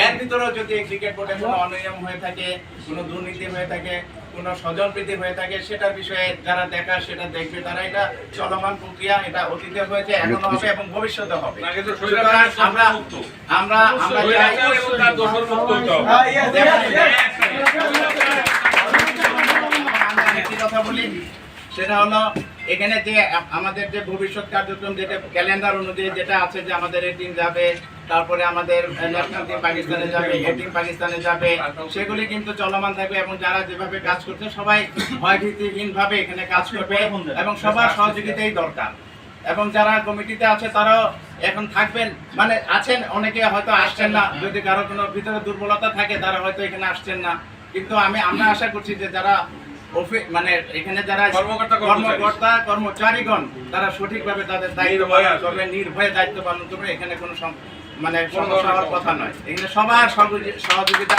এর ভিতরেও যদি ক্রিকেট বোর্ডে কোনো অনিয়ম হয়ে থাকে, কোনো দুর্নীতি হয়ে থাকে, কোনো স্বজনপ্রীতি হয়ে থাকে, সেটার বিষয়ে যারা দেখা সেটা দেখবে, তারা এটা চলমান প্রক্রিয়া, এটা অতীতে হয়েছে, এখনো হবে এবং ভবিষ্যতে হবে। আমরা আমরা আমরা একটি কথা বলি, সেটা হলো এখানে যে আমাদের যে ভবিষ্যৎ কার্যক্রম, যেটা ক্যালেন্ডার অনুযায়ী যেটা আছে, যে আমাদের এই টিম যাবে, তারপরে আমাদের ন্যাশনাল টিম পাকিস্তানে যাবে, এ টিম পাকিস্তানে যাবে, সেগুলি কিন্তু চলমান থাকবে এবং যারা যেভাবে কাজ করছে সবাই ভয়ভীতিহীন ভাবে এখানে কাজ করবে এবং সবার সহযোগিতাই দরকার। এবং যারা কমিটিতে আছে তারাও এখন থাকবেন, মানে আছেন, অনেকে হয়তো আসছেন না, যদি কারো কোনো ভিতরে দুর্বলতা থাকে তারা হয়তো এখানে আসছেন না, কিন্তু আমরা আশা করছি যে যারা মানে এখানে যারা কর্মকর্তা কর্মচারীগণ, তারা সঠিকভাবে তাদের দায়িত্ব পালন করবে, নির্ভয়ে দায়িত্ব পালন করবে। এখানে কোনো মানে সমস্যা হওয়ার কথা নয়, এখানে সবার সহযোগিতা